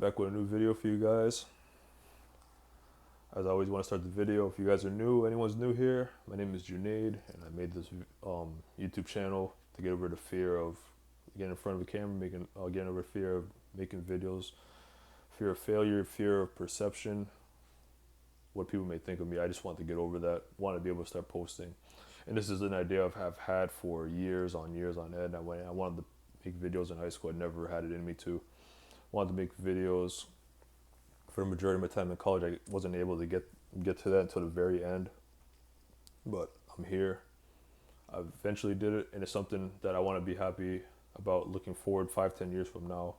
Back with a new video for you guys. As I always want to start the video, if you guys are new, anyone's new here, my name is Junaid, and I made this YouTube channel to get over the fear of getting in front of a camera, getting over fear of making videos, fear of failure, fear of perception, what people may think of me. I just want to get over that, want to be able to start posting. And this is an idea I've had for years on end. When I wanted to make videos in high school, I never had it in me to. Wanted to make videos. For the majority of my time in college, I wasn't able to get to that until the very end. But I'm here. I eventually did it, and it's something that I want to be happy about looking forward 5-10 years from now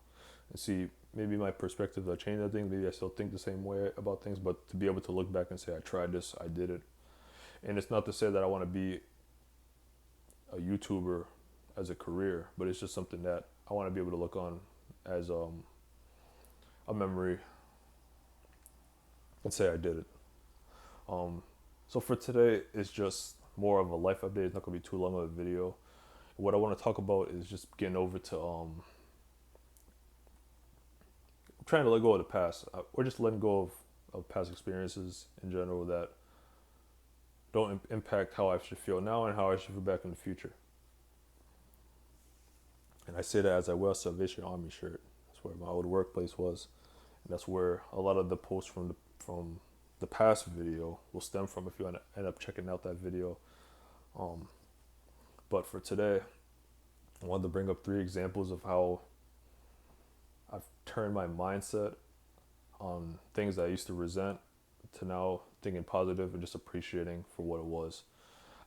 and see maybe my perspectives have changed. I think maybe I still think the same way about things, but to be able to look back and say I tried this, I did it. And it's not to say that I want to be a YouTuber as a career, but it's just something that I want to be able to look on as a memory and say I did it. So for today, it's just more of a life update. It's not going to be too long of a video. What I want to talk about is just getting over to trying to let go of the past, or just letting go of past experiences in general that don't impact how I should feel now and how I should feel back in the future. And I say that as I wear a Salvation Army shirt. That's where my old workplace was, and that's where a lot of the posts from the past video will stem from if you end up checking out that video. But for today, I wanted to bring up 3 examples of how I've turned my mindset on things that I used to resent to now thinking positive and just appreciating for what it was.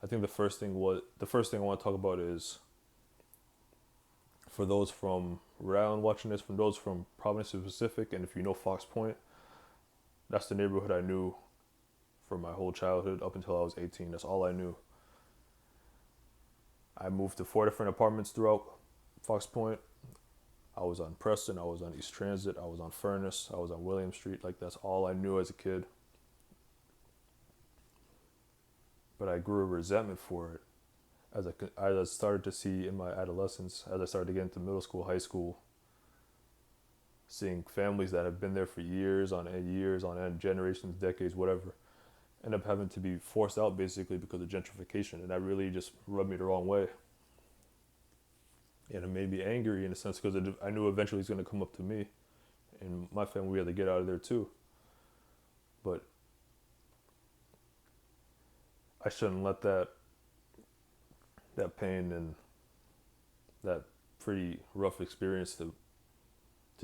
I think the first thing I want to talk about is for those from Rhode Island watching this, from those from Providence Pacific, and if you know Fox Point, that's the neighborhood I knew for my whole childhood up until I was 18. That's all I knew. I moved to 4 different apartments throughout Fox Point. I was on Preston, I was on East Transit, I was on Furnace, I was on William Street. Like, that's all I knew as a kid. But I grew a resentment for it as I started to see in my adolescence, as I started to get into middle school, high school, seeing families that have been there for years on end, generations, decades, whatever, end up having to be forced out basically because of gentrification. And that really just rubbed me the wrong way. And it made me angry in a sense because I knew eventually it's going to come up to me. And my family, we had to get out of there too. But I shouldn't let that pain and that pretty rough experience to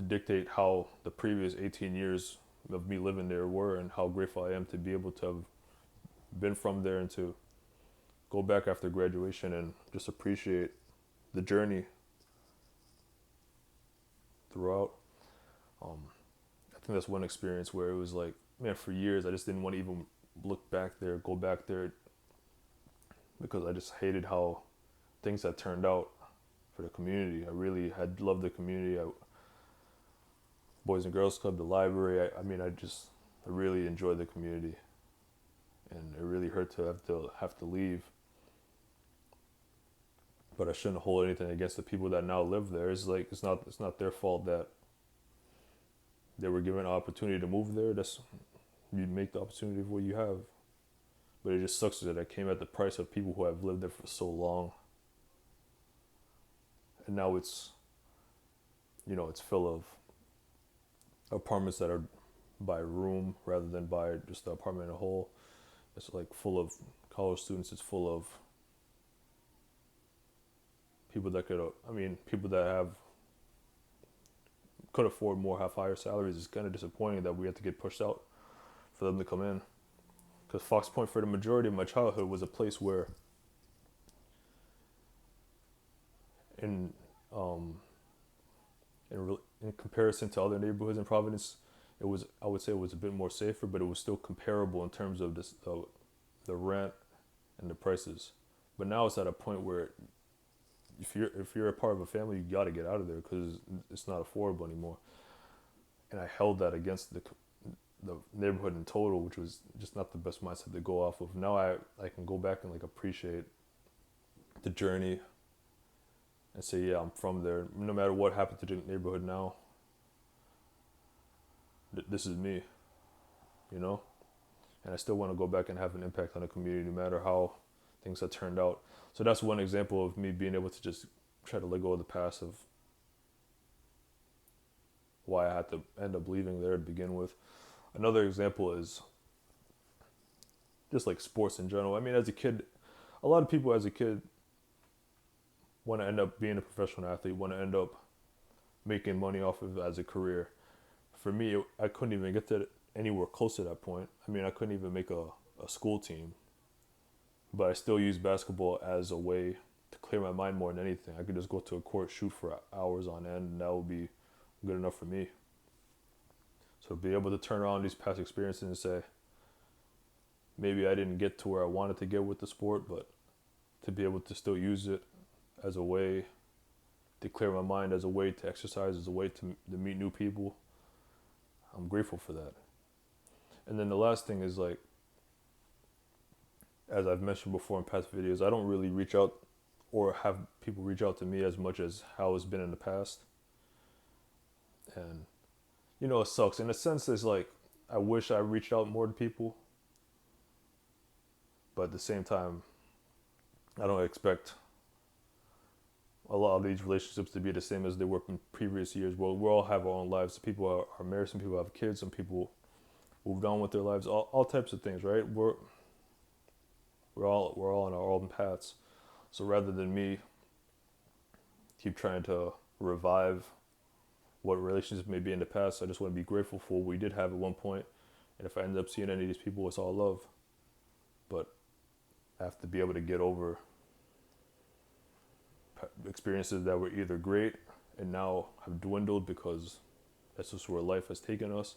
dictate how the previous 18 years of me living there were, and how grateful I am to be able to have been from there and to go back after graduation and just appreciate the journey throughout. I think that's one experience where it was like, man, for years I just didn't want to even go back there, because I just hated how things had turned out for the community. I really had loved the community. Boys and Girls Club, the library. I really enjoyed the community, and it really hurt to have to leave. But I shouldn't hold anything against the people that now live there. It's like it's not their fault that they were given an opportunity to move there. You make the opportunity of what you have. But it just sucks that it came at the price of people who have lived there for so long. And now it's full of apartments that are by room rather than by just the apartment in a whole. It's like full of college students. It's full of people that could afford more, have higher salaries. It's kind of disappointing that we have to get pushed out for them to come in. Because Fox Point, for the majority of my childhood, was a place where, in comparison to other neighborhoods in Providence, I would say it was a bit more safer, but it was still comparable in terms of the rent and the prices. But now it's at a point where if you're a part of a family, you got to get out of there because it's not affordable anymore. And I held that against the neighborhood in total, which was just not the best mindset to go off of. Now I can go back and appreciate the journey and say, yeah, I'm from there. No matter what happened to the neighborhood now, this is me, you know? And I still want to go back and have an impact on the community no matter how things have turned out. So that's one example of me being able to just try to let go of the past of why I had to end up leaving there to begin with. Another example is just like sports in general. I mean, as a kid, a lot of people as a kid want to end up being a professional athlete, want to end up making money off of it as a career. For me, I couldn't even get to anywhere close to that point. I mean, I couldn't even make a school team, but I still use basketball as a way to clear my mind more than anything. I could just go to a court, shoot for hours on end, and that would be good enough for me. So be able to turn around these past experiences and say, maybe I didn't get to where I wanted to get with the sport, but to be able to still use it as a way to clear my mind, as a way to exercise, as a way to meet new people, I'm grateful for that. And then the last thing is, like, as I've mentioned before in past videos, I don't really reach out or have people reach out to me as much as how it's been in the past. And, you know, it sucks. In a sense, it's like, I wish I reached out more to people. But at the same time, I don't expect a lot of these relationships to be the same as they were in previous years. Well, we all have our own lives. Some people are married, some people have kids, some people moved on with their lives, all types of things, right? We're all on our own paths. So rather than me keep trying to revive what relationships may be in the past, I just want to be grateful for what we did have at one point. And if I end up seeing any of these people, it's all love. But I have to be able to get over experiences that were either great and now have dwindled because that's just where life has taken us.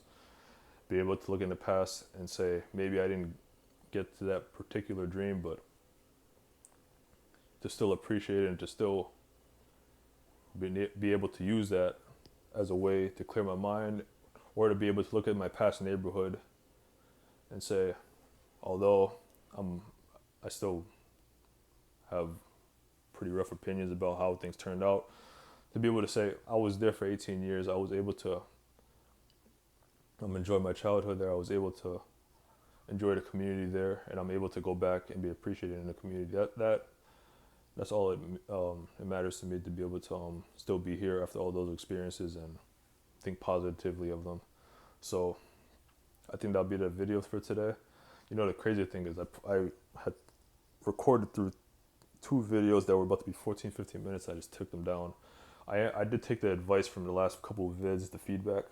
Be able to look in the past and say, maybe I didn't get to that particular dream, but to still appreciate it and to still be able to use that as a way to clear my mind, or to be able to look at my past neighborhood and say, although I still have pretty rough opinions about how things turned out, to be able to say I was there for 18 years, I was able to enjoy my childhood there, I was able to enjoy the community there, and I'm able to go back and be appreciated in the community. That's all it matters to me, to be able to still be here after all those experiences and think positively of them. So I think that'll be the video for today. You know, the crazy thing is I had recorded through 2 videos that were about to be 15 minutes. I just took them down. I did take the advice from the last couple of vids, the feedback.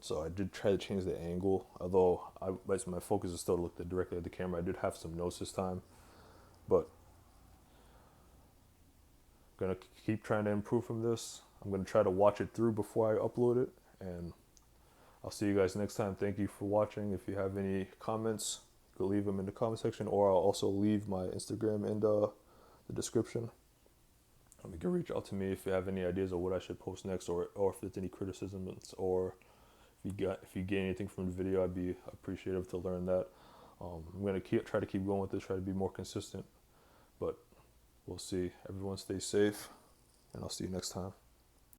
So I did try to change the angle, although my focus is still to look directly at the camera. I did have some notes this time, but I'm going to keep trying to improve from this. I'm going to try to watch it through before I upload it, and I'll see you guys next time. Thank you for watching. If you have any comments, you can leave them in the comment section, or I'll also leave my Instagram in the description. You can reach out to me if you have any ideas of what I should post next, or if there's any criticisms, or if you get anything from the video, I'd be appreciative to learn that. I'm going to try to keep going with this, try to be more consistent, but we'll see. Everyone stay safe, and I'll see you next time.